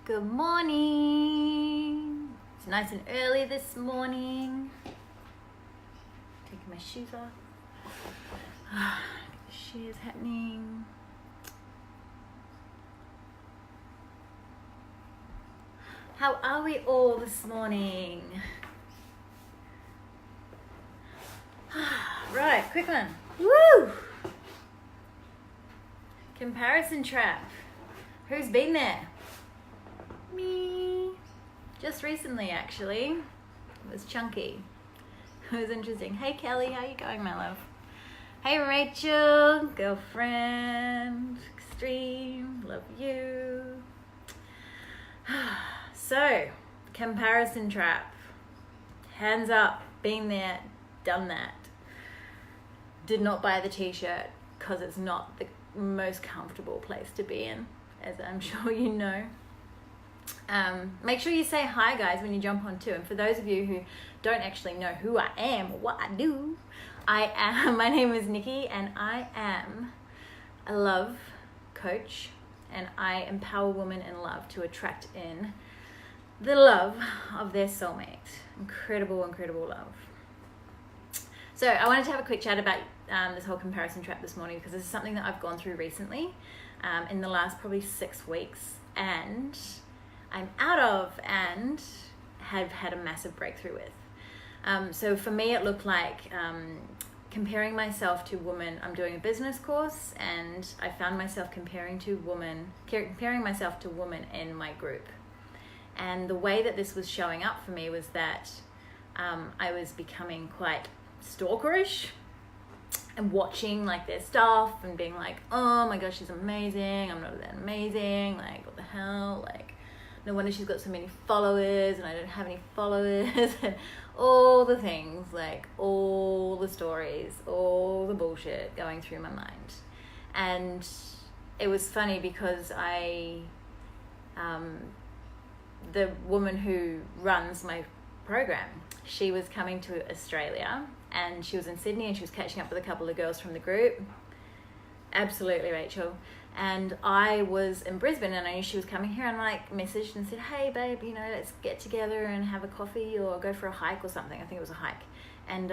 Good morning. It's nice and early this morning. Taking my shoes off. Shit is happening. How are we all this morning? Right, quick one. Woo! Comparison trap. Who's been there? Me. Just recently, actually. It was chunky. It was interesting. Hey, Kelly, how you going, my love? Hey, Rachel, girlfriend, extreme, love you. So, comparison trap. Hands up, been there, done that. Did not buy the t-shirt because it's not the most comfortable place to be in, as I'm sure you know. Make sure you say hi, guys, when you jump on too. And for those of you who don't actually know who I am or what I do, my name is Nikki, and I am a love coach, and I empower women in love to attract in the love of their soulmate. Incredible, incredible love. So I wanted to have a quick chat about this whole comparison trap this morning, because this is something that I've gone through recently in the last probably 6 weeks, and I'm out of and have had a massive breakthrough with. So for me, it looked like comparing myself to women. I'm doing a business course, and I found myself comparing myself to women in my group. And the way that this was showing up for me was that I was becoming quite stalkerish and watching like their stuff and being like, oh my gosh, she's amazing, I'm not that amazing, like what the hell, like no wonder she's got so many followers and I don't have any followers, and all the things, like all the stories, all the bullshit going through my mind. And it was funny because the woman who runs my program, she was coming to Australia, and she was in Sydney, and she was catching up with a couple of girls from the group. Absolutely, Rachel. And I was in Brisbane, and I knew she was coming here, and I like messaged and said, hey babe, you know, let's get together and have a coffee or go for a hike or something. I think it was a hike. And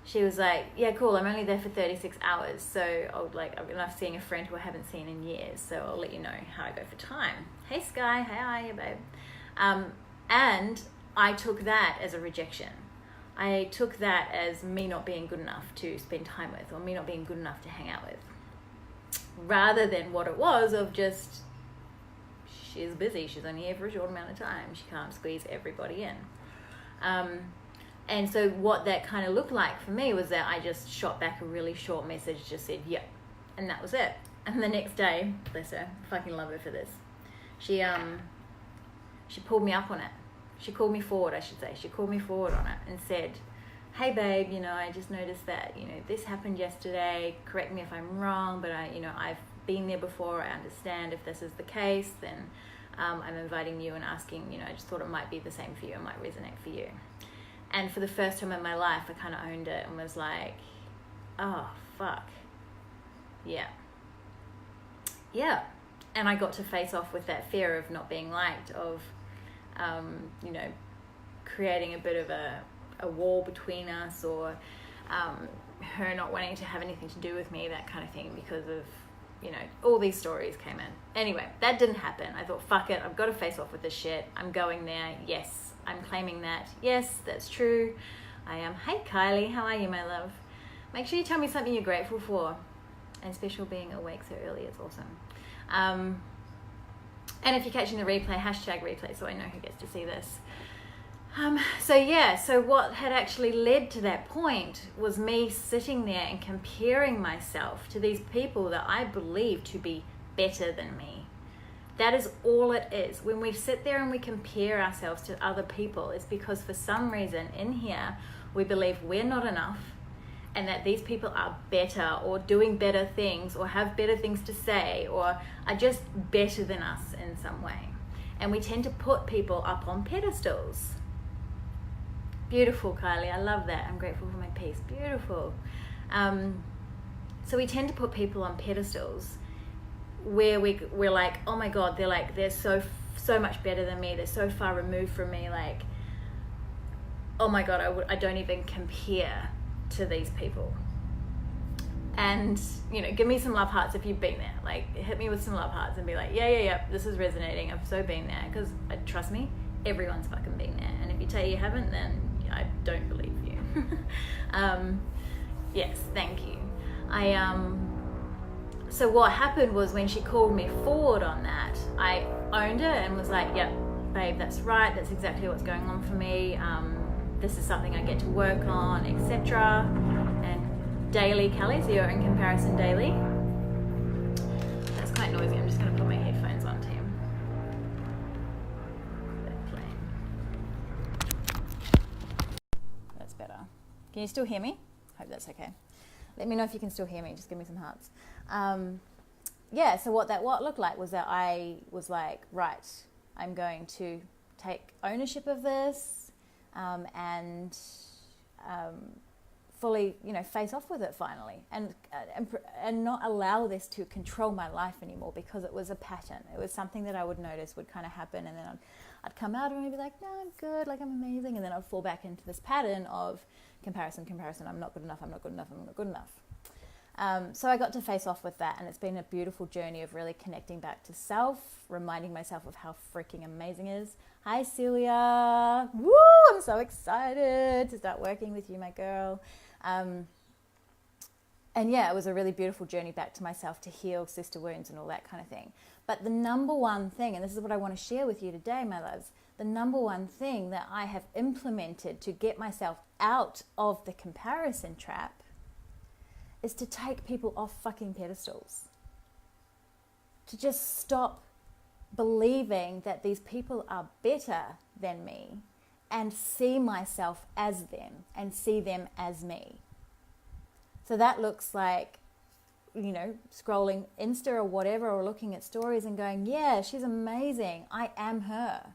she was like, yeah, cool, I'm only there for 36 hours, so I'm seeing a friend who I haven't seen in years, so I'll let you know how I go for time. Hey Sky, how are you, babe? And I took that as a rejection. I took that as me not being good enough to spend time with, or me not being good enough to hang out with, rather than what it was of just, she's busy, she's only here for a short amount of time, she can't squeeze everybody in. And so what that kind of looked like for me was that I just shot back a really short message, just said, yep, and that was it. And the next day, bless her, fucking love her for this, she pulled me up on it. She called me forward, I should say. She called me forward on it and said, hey babe, you know, I just noticed that, you know, this happened yesterday. Correct me if I'm wrong, but I've been there before. I understand if this is the case, then I'm inviting you and asking, you know, I just thought it might be the same for you. It might resonate for you. And for the first time in my life, I kind of owned it and was like, oh, fuck. Yeah. Yeah. And I got to face off with that fear of not being liked, of, you know, creating a bit of a wall between us, or her not wanting to have anything to do with me, that kind of thing, because of, you know, all these stories came in. Anyway, that didn't happen. I thought, fuck it, I've got to face off with this shit. I'm going there. Yes, I'm claiming that. Yes, that's true. I am. Hey, Kylie, how are you, my love? Make sure you tell me something you're grateful for. And special being awake so early, it's awesome. And if you're catching the replay, #replay, so I know who gets to see this. So what had actually led to that point was me sitting there and comparing myself to these people that I believe to be better than me. That is all it is. When we sit there and we compare ourselves to other people, it's because for some reason in here, we believe we're not enough, and that these people are better, or doing better things, or have better things to say, or are just better than us in some way. And we tend to put people up on pedestals. Beautiful, Kylie, I love that. I'm grateful for my peace. Beautiful. So we tend to put people on pedestals where we're like, oh my God, they're so much better than me. They're so far removed from me. Like, oh my God, I don't even compare to these people. And, you know, give me some love hearts if you've been there. Like, hit me with some love hearts and be like, yeah, this is resonating. I've so been there. Because, trust me, everyone's fucking been there. And if you tell you haven't, then I don't believe you. Yes, thank you. So what happened was when she called me forward on that, I owned it and was like, yep, babe, that's right. That's exactly what's going on for me. This is something I get to work on, etc. And daily, Kelly, so you're in comparison daily. That's quite noisy. I'm just going to put my headphones on to you. That's better. Can you still hear me? Hope that's okay. Let me know if you can still hear me. Just give me some hearts. Yeah, so what looked like was that I was like, right, I'm going to take ownership of this and fully, you know, face off with it finally, and not allow this to control my life anymore, because it was a pattern. It was something that I would notice would kind of happen, and then I'd come out and I'd be like, no, I'm good, like I'm amazing, and then I'd fall back into this pattern of comparison. I'm not good enough. So I got to face off with that, and it's been a beautiful journey of really connecting back to self, reminding myself of how freaking amazing it is. Hi, Celia. Woo! I'm so excited to start working with you, my girl. And yeah, it was a really beautiful journey back to myself to heal sister wounds and all that kind of thing. But the number one thing, and this is what I want to share with you today, my loves, the number one thing that I have implemented to get myself out of the comparison trap is to take people off fucking pedestals. To just stop believing that these people are better than me and see myself as them and see them as me. So that looks like, you know, scrolling Insta or whatever, or looking at stories and going, yeah, she's amazing. I am her.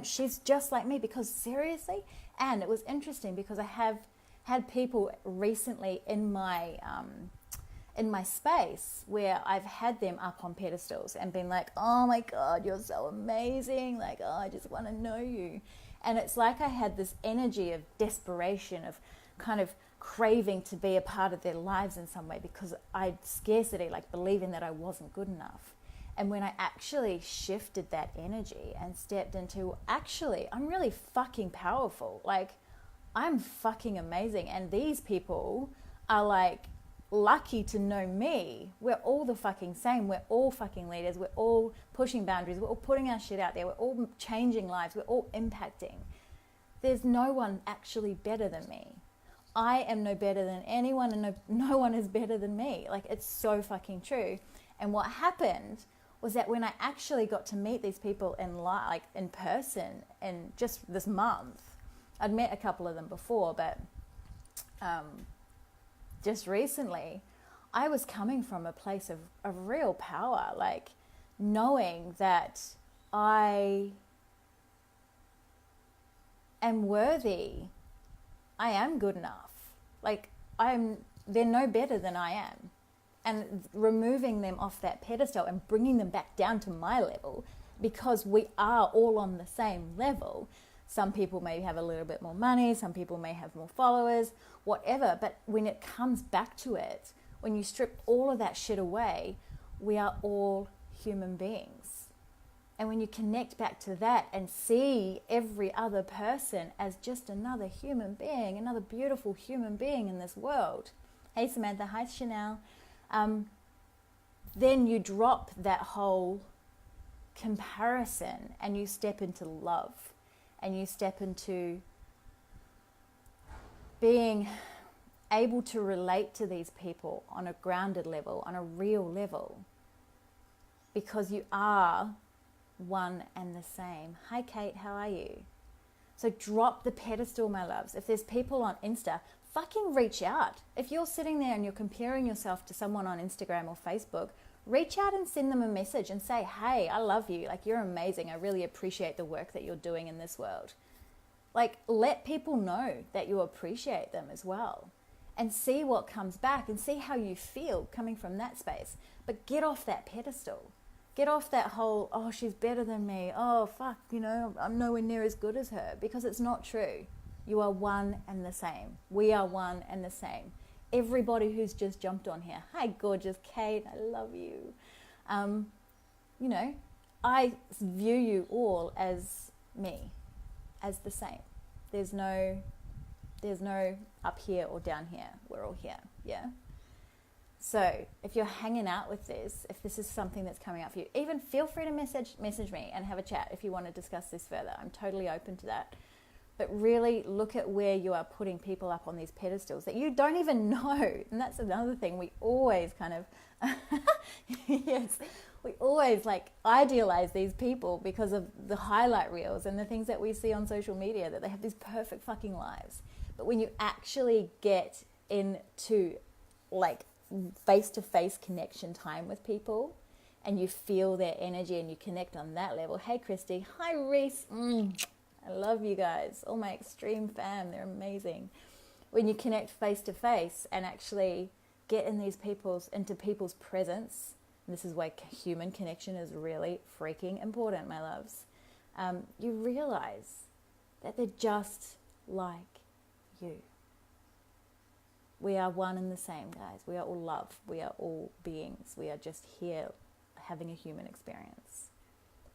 She's just like me. Because seriously, and it was interesting because I have had people recently in my space where I've had them up on pedestals and been like, oh my God, you're so amazing. Like, oh, I just want to know you. And it's like I had this energy of desperation, of kind of craving to be a part of their lives in some way, because I'd scarcity, like believing that I wasn't good enough. And when I actually shifted that energy and stepped into, actually, I'm really fucking powerful. Like, I'm fucking amazing. And these people are like lucky to know me. We're all the fucking same. We're all fucking leaders. We're all pushing boundaries. We're all putting our shit out there. We're all changing lives. We're all impacting. There's no one actually better than me. I am no better than anyone, and no one is better than me. Like, it's so fucking true. And what happened was that when I actually got to meet these people in person in just this month, I'd met a couple of them before, but just recently, I was coming from a place of real power, like knowing that I am worthy. I am good enough. Like, they're no better than I am. And removing them off that pedestal and bringing them back down to my level, because we are all on the same level. Some people may have a little bit more money, some people may have more followers, whatever. But when it comes back to it, when you strip all of that shit away, we are all human beings. And when you connect back to that and see every other person as just another human being, another beautiful human being in this world. Hey Samantha, hi Chanel. Then you drop that whole comparison and you step into love, and you step into being able to relate to these people on a grounded level, on a real level, because you are one and the same. Hi Kate, how are you? So drop the pedestal, my loves. If there's people on Insta, fucking reach out. If you're sitting there and you're comparing yourself to someone on Instagram or Facebook, reach out and send them a message and say, hey, I love you. Like, you're amazing. I really appreciate the work that you're doing in this world. Like, let people know that you appreciate them as well. and see what comes back and see how you feel coming from that space. But get off that pedestal. Get off that whole, oh, she's better than me. Oh, fuck, you know, I'm nowhere near as good as her, because it's not true. You are one and the same. We are one and the same. Everybody who's just jumped on here. Hi, gorgeous Kate. I love you. You know, I view you all as me, as the same. There's no up here or down here. We're all here, yeah? So if you're hanging out with this, if this is something that's coming up for you, even feel free to message me and have a chat if you want to discuss this further. I'm totally open to that. But really look at where you are putting people up on these pedestals that you don't even know. And that's another thing. We always kind of, yes, we always like idealize these people because of the highlight reels and the things that we see on social media, that they have these perfect fucking lives. But when you actually get into like face-to-face connection time with people and you feel their energy and you connect on that level. Hey, Christy. Hi, Reese. I love you guys. All my extreme fam. They're amazing. When you connect face-to-face and actually get into people's presence, and this is why human connection is really freaking important, my loves, you realize that they're just like you. We are one and the same, guys. We are all love. We are all beings. We are just here having a human experience.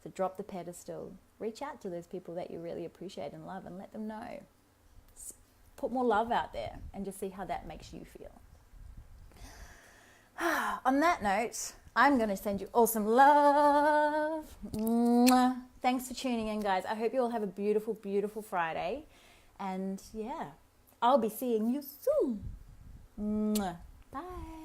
So drop the pedestal. Reach out to those people that you really appreciate and love and let them know. Put more love out there and just see how that makes you feel. On that note, I'm going to send you all some love. Mwah. Thanks for tuning in, guys. I hope you all have a beautiful, beautiful Friday. And yeah, I'll be seeing you soon. Mwah. Bye.